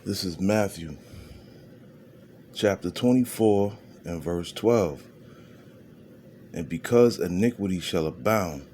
This is Matthew chapter 24 and verse 12. And because iniquity shall abound,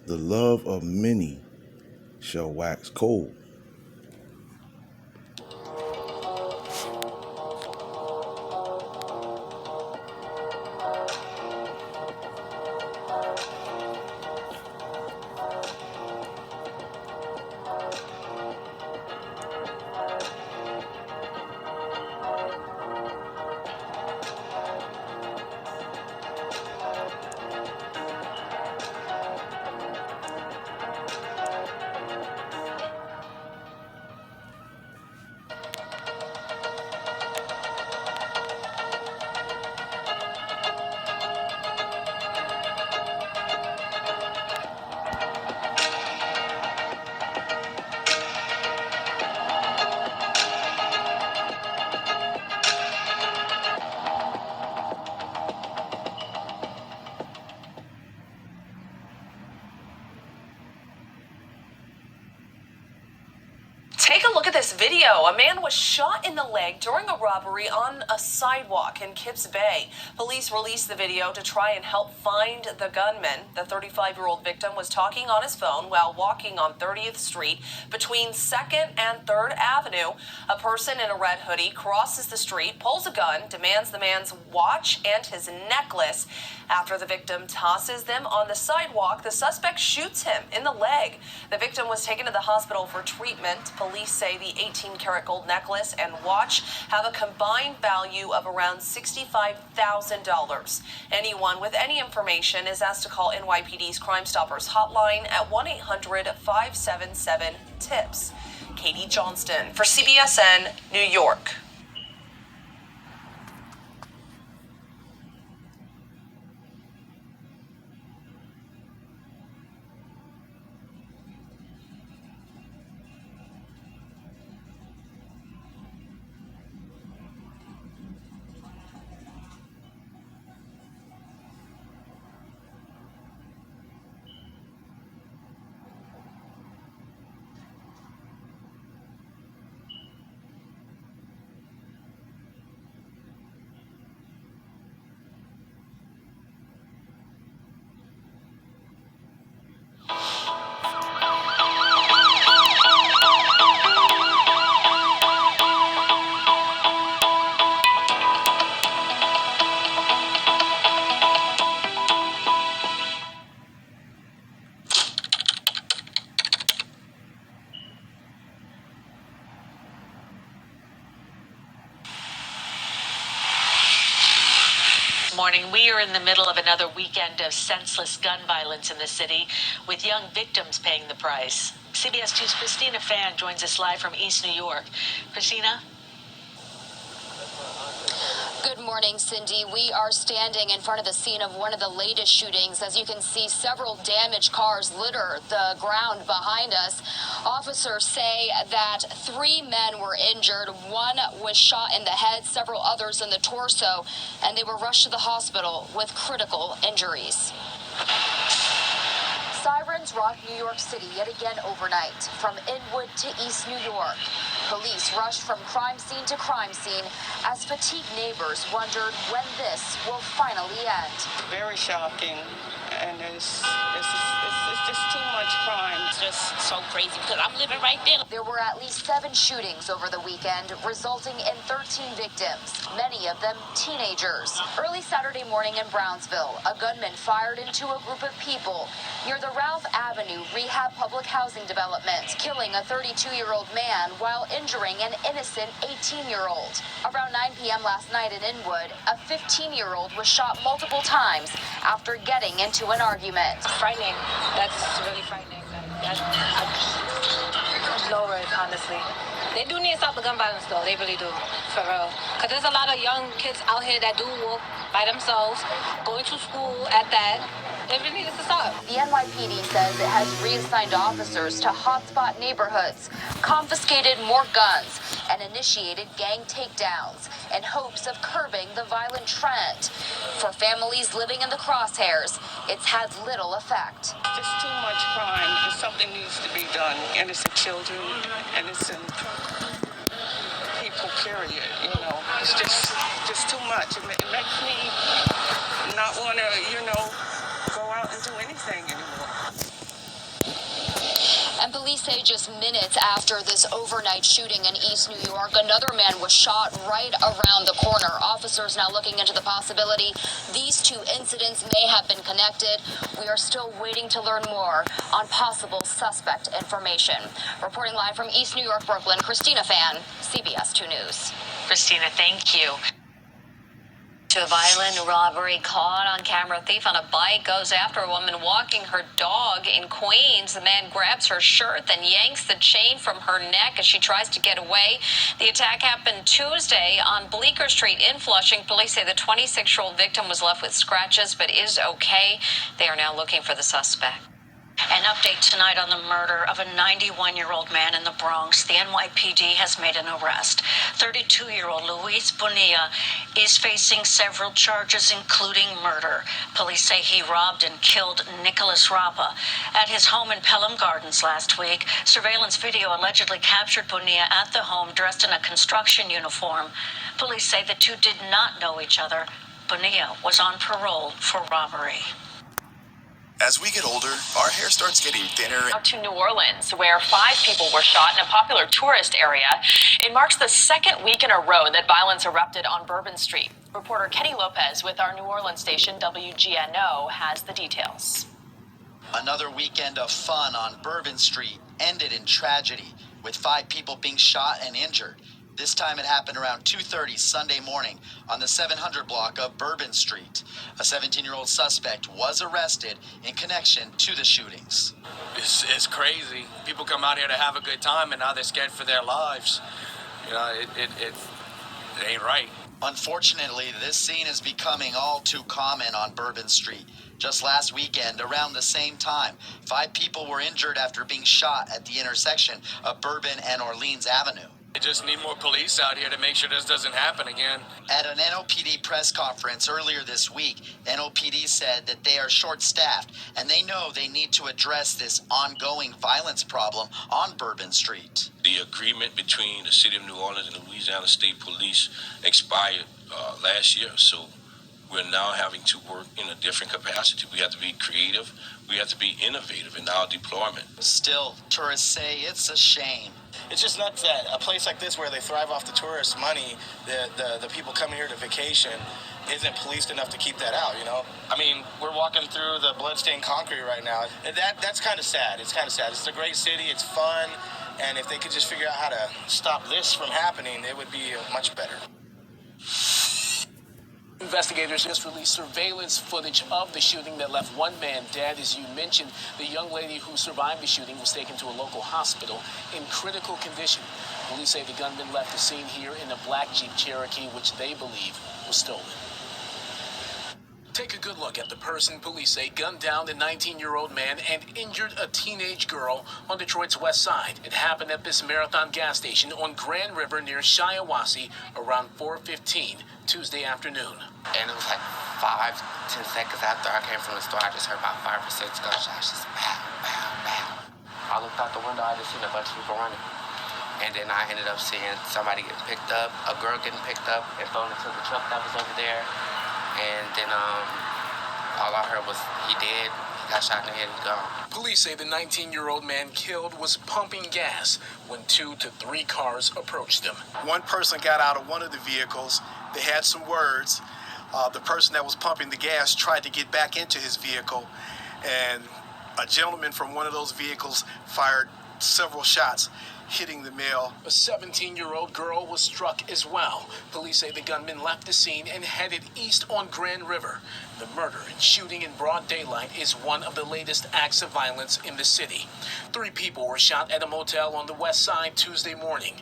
the love of many shall wax cold. Take a look at this video. A man was shot in the leg during a robbery on a sidewalk in Kips Bay. Police released the video to try and help find the gunman. The 35-year-old victim was talking on his phone while walking on 30th Street between 2nd and 3rd Avenue. A person in a red hoodie crosses the street, pulls a gun, demands the man's watch and his necklace. After the victim tosses them on the sidewalk, the suspect shoots him in the leg. The victim was taken to the hospital for treatment. Police say the 18-karat gold necklace and watch have a combined value of around $65,000. Anyone with any information is asked to call NYPD's Crime Stoppers hotline at 1-800-577-TIPS. Katie Johnston for CBSN, New York. Morning. We are in the middle of another weekend of senseless gun violence in the city, with young victims paying the price. CBS 2's Christina Fan joins us live from East New York. Christina? Good morning, Cindy. We are standing in front of the scene of one of the latest shootings. As you can see, several damaged cars litter the ground behind us. Officers say that 3 men were injured. One was shot in the head, several others in the torso, and they were rushed to the hospital with critical injuries. Sirens rock New York City yet again overnight, from Inwood to East New York. Police rushed from crime scene to crime scene as fatigued neighbors wondered when this will finally end. Very shocking, and it's just too much crime. It's just so crazy because I'm living right there. There were at least 7 shootings over the weekend, resulting in 13 victims, many of them teenagers. Early Saturday morning in Brownsville, a gunman fired into a group of people near the Ralph Avenue Rehab Public Housing Development, killing a 32-year-old man while injuring an innocent 18-year-old. Around 9 p.m. last night in Inwood, a 15-year-old was shot multiple times after getting into an argument. Frightening. That's really frightening. I'm lower it, honestly. They do need to stop the gun violence, though. They really do, for real. Because there's a lot of young kids out here that do walk by themselves, going to school at that. They really need to stop. The NYPD says it has reassigned officers to hotspot neighborhoods, confiscated more guns, and initiated gang takedowns in hopes of curbing the violent trend. For families living in the crosshairs, it's had little effect. Just too much crime. Something needs to be done. Innocent children, innocent people, period. It's just too much. It makes me not want to, go out and do anything anymore. And police say just minutes after this overnight shooting in East New York, another man was shot right around the corner. Officers now looking into the possibility these two incidents may have been connected. We are still waiting to learn more on possible suspect information. Reporting live from East New York, Brooklyn, Christina Fan, CBS 2 News. Christina, thank you. To a violent robbery, caught on camera. Thief on a bike goes after a woman walking her dog in Queens. The man grabs her shirt, then yanks the chain from her neck as she tries to get away. The attack happened Tuesday on Bleecker Street in Flushing. Police say the 26-year-old victim was left with scratches but is okay. They are now looking for the suspect. An update tonight on the murder of a 91-year-old man in the Bronx. The NYPD has made an arrest. 32-year-old Luis Bonilla is facing several charges, including murder. Police say he robbed and killed Nicholas Rapa at his home in Pelham Gardens last week. Surveillance video allegedly captured Bonilla at the home dressed in a construction uniform. Police say the two did not know each other. Bonilla was on parole for robbery. As we get older, our hair starts getting thinner. Now to New Orleans, where 5 people were shot in a popular tourist area. It marks the second week in a row that violence erupted on Bourbon Street. Reporter Kenny Lopez with our New Orleans station WGNO has the details. Another weekend of fun on Bourbon Street ended in tragedy, with 5 people being shot and injured. This time it happened around 2:30 Sunday morning on the 700 block of Bourbon Street. A 17-year-old suspect was arrested in connection to the shootings. It's crazy. People come out here to have a good time, and now they're scared for their lives. It ain't right. Unfortunately, this scene is becoming all too common on Bourbon Street. Just last weekend, around the same time, 5 people were injured after being shot at the intersection of Bourbon and Orleans Avenue. They just need more police out here to make sure this doesn't happen again. At an NOPD press conference earlier this week, NOPD said that they are short-staffed and they know they need to address this ongoing violence problem on Bourbon Street. The agreement between the City of New Orleans and the Louisiana State Police expired last year, so we're now having to work in a different capacity. We have to be creative. We have to be innovative in our deployment. Still, tourists say it's a shame. It's just nuts that a place like this where they thrive off the tourist money, the people coming here to vacation, isn't policed enough to keep that out, I mean, we're walking through the bloodstained concrete right now. And that's kind of sad. It's kind of sad. It's a great city. It's fun. And if they could just figure out how to stop this from happening, it would be much better. Investigators just released surveillance footage of the shooting that left 1 man dead. As you mentioned, the young lady who survived the shooting was taken to a local hospital in critical condition. Police say the gunman left the scene here in a black Jeep Cherokee, which they believe was stolen. Take a good look at the person police say gunned down the 19-year-old man and injured a teenage girl on Detroit's west side. It happened at this Marathon gas station on Grand River near Shiawassee around 4:15 Tuesday afternoon. And it was like 5-10 seconds after I came from the store, I just heard about 5 or 6 gunshots, just pow, pow, pow. I looked out the window, I just seen a bunch of people running. And then I ended up seeing somebody getting picked up, a girl getting picked up and thrown into the truck that was over there. And then all I heard was he dead, he got shot in the head, and gone. Police say the 19-year-old man killed was pumping gas when 2 to 3 cars approached him. One person got out of one of the vehicles. They had some words. The person that was pumping the gas tried to get back into his vehicle, and a gentleman from one of those vehicles fired several shots, hitting the male. A 17-year-old girl was struck as well. Police say the gunman left the scene and headed east on Grand River. The murder and shooting in broad daylight is one of the latest acts of violence in the city. 3 people were shot at a motel on the west side Tuesday morning.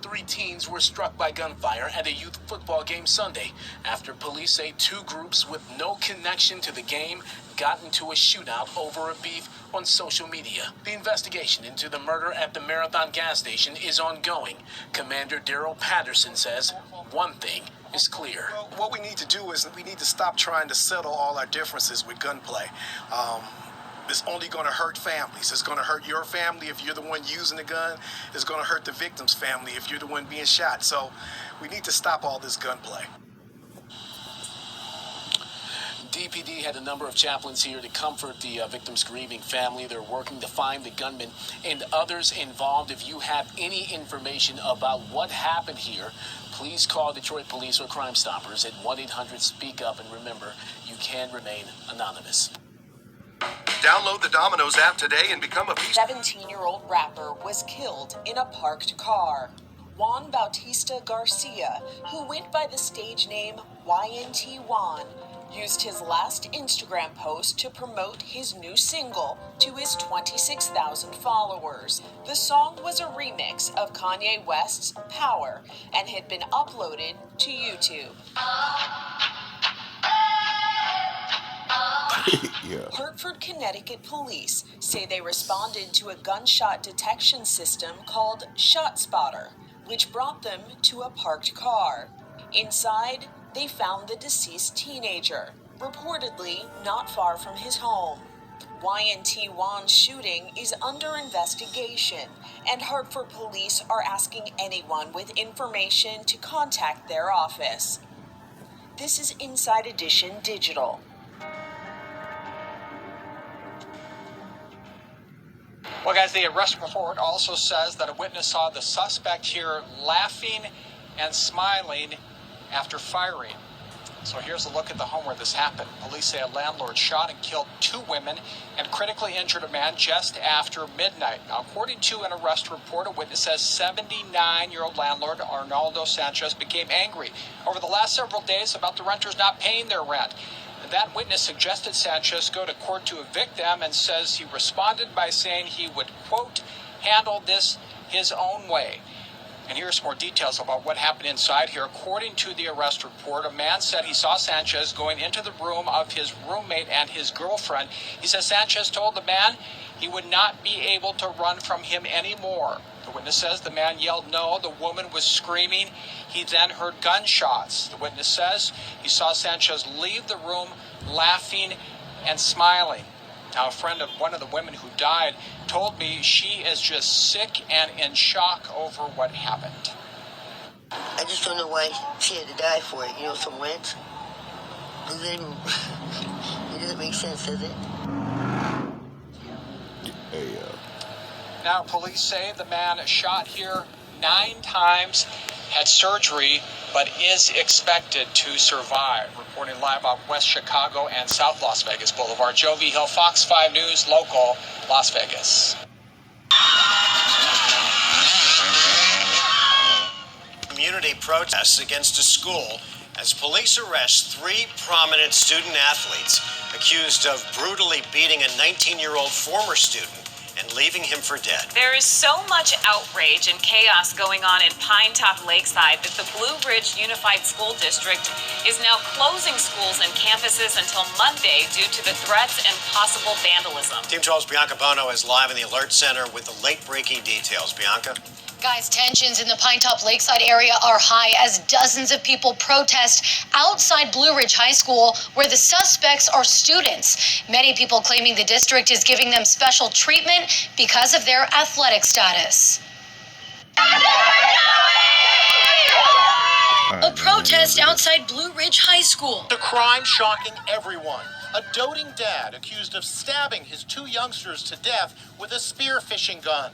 3 teens were struck by gunfire at a youth football game Sunday after police say 2 groups with no connection to the game got into a shootout over a beef on social media. The investigation into the murder at the Marathon gas station is ongoing. Commander Daryl Patterson says one thing is clear. Well, what we need to do is we need to stop trying to settle all our differences with gunplay. It's only going to hurt families. It's going to hurt your family if you're the one using the gun. It's going to hurt the victim's family if you're the one being shot. So we need to stop all this gunplay. DPD had a number of chaplains here to comfort the victim's grieving family. They're working to find the gunman and others involved. If you have any information about what happened here, please call Detroit Police or Crime Stoppers at 1-800-SPEAK-UP. And remember, you can remain anonymous. Download the Domino's app today and become a piece. 17-year-old rapper was killed in a parked car. Juan Bautista Garcia, who went by the stage name YNT Juan, used his last Instagram post to promote his new single to his 26,000 followers. The song was a remix of Kanye West's Power and had been uploaded to YouTube. Hartford, Connecticut police say they responded to a gunshot detection system called ShotSpotter, which brought them to a parked car. Inside, they found the deceased teenager, reportedly not far from his home. YNT Juan's shooting is under investigation, and Hartford police are asking anyone with information to contact their office. This is Inside Edition Digital. Well, guys, the arrest report also says that a witness saw the suspect here laughing and smiling after firing. So here's a look at the home where this happened. Police say a landlord shot and killed 2 women and critically injured a man just after midnight. Now, according to an arrest report, a witness says 79-year-old landlord Arnaldo Sanchez became angry over the last several days about the renters not paying their rent. That witness suggested Sanchez go to court to evict them and says he responded by saying he would, quote, handle this his own way. And here's more details about what happened inside here. According to the arrest report, a man said he saw Sanchez going into the room of his roommate and his girlfriend. He says Sanchez told the man he would not be able to run from him anymore. The witness says the man yelled no. The woman was screaming. He then heard gunshots. The witness says he saw Sanchez leave the room laughing and smiling. Now, a friend of one of the women who died told me she is just sick and in shock over what happened. I just don't know why she had to die for it. You know, some rent. It doesn't make sense, does it? Now, police say the man shot here 9 times, had surgery, but is expected to survive. Reporting live out West Chicago and South Las Vegas Boulevard. Joe V. Hill, Fox 5 News, local, Las Vegas. Community protests against a school as police arrest 3 prominent student athletes accused of brutally beating a 19-year-old former student and leaving him for dead. There is so much outrage and chaos going on in Pine Top Lakeside that the Blue Ridge Unified School District is now closing schools and campuses until Monday due to the threats and possible vandalism. Team 12's Bianca Bono is live in the Alert Center with the late-breaking details. Bianca? Guys, tensions in the Pine Top Lakeside area are high as dozens of people protest outside Blue Ridge High School, where the suspects are students. Many people claiming the district is giving them special treatment because of their athletic status. A protest outside Blue Ridge High School. The crime shocking everyone. A doting dad accused of stabbing his 2 youngsters to death with a spearfishing gun.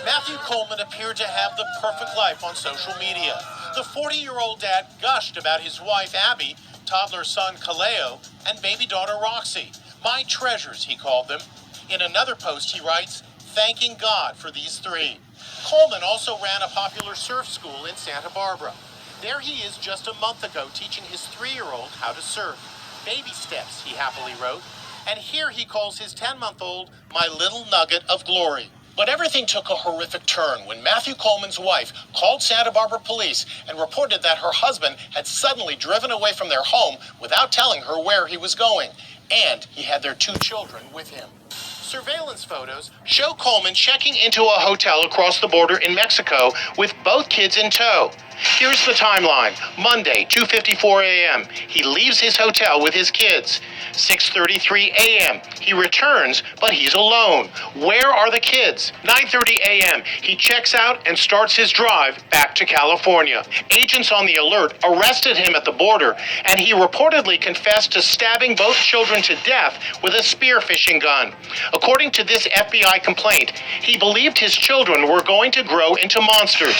Matthew Coleman appeared to have the perfect life on social media. The 40-year-old dad gushed about his wife, Abby, toddler son, Kaleo, and baby daughter, Roxy. My treasures, he called them. In another post, he writes, thanking God for these 3. Coleman also ran a popular surf school in Santa Barbara. There he is just a month ago teaching his 3-year-old how to surf. Baby steps, he happily wrote. And here he calls his 10-month-old my little nugget of glory. But everything took a horrific turn when Matthew Coleman's wife called Santa Barbara police and reported that her husband had suddenly driven away from their home without telling her where he was going. And he had their 2 children with him. Surveillance photos show Coleman checking into a hotel across the border in Mexico with both kids in tow. Here's the timeline. Monday, 2:54 a.m., he leaves his hotel with his kids. 6:33 a.m., he returns, but he's alone. Where are the kids? 9:30 a.m., he checks out and starts his drive back to California. Agents on the alert arrested him at the border, and he reportedly confessed to stabbing both children to death with a spearfishing gun. According to this FBI complaint, he believed his children were going to grow into monsters,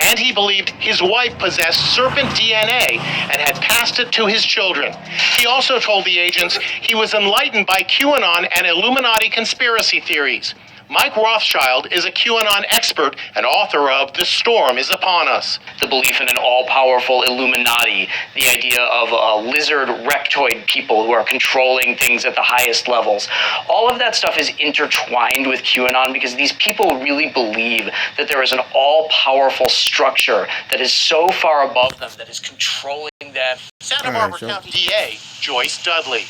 and he believed his wife possessed serpent DNA and had passed it to his children. He also told the agents he was enlightened by QAnon and Illuminati conspiracy theories. Mike Rothschild is a QAnon expert and author of The Storm is Upon Us. The belief in an all-powerful Illuminati, the idea of lizard reptoid people who are controlling things at the highest levels. All of that stuff is intertwined with QAnon because these people really believe that there is an all-powerful structure that is so far above them that is controlling them. Santa Barbara County DA Joyce Dudley.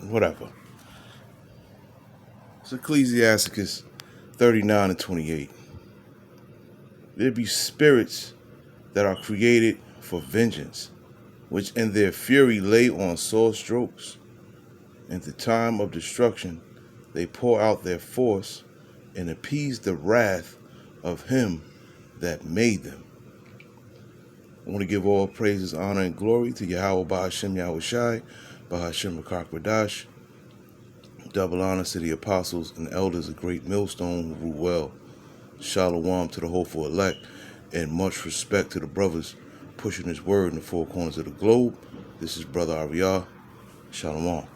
Whatever. It's Ecclesiasticus 39 and 28. There be spirits that are created for vengeance, which in their fury lay on sore strokes. In the time of destruction they pour out their force and appease the wrath of him that made them. I want to give all praises, honor, and glory to Yahweh Ba'ashem Yahushai, Ba'ashem Rakakwadash. Double honor to the apostles and elders of Great Millstone who rule well. Shalom to the hopeful elect, and much respect to the brothers pushing his word in the four corners of the globe. This is Brother Ariyah. Shalom.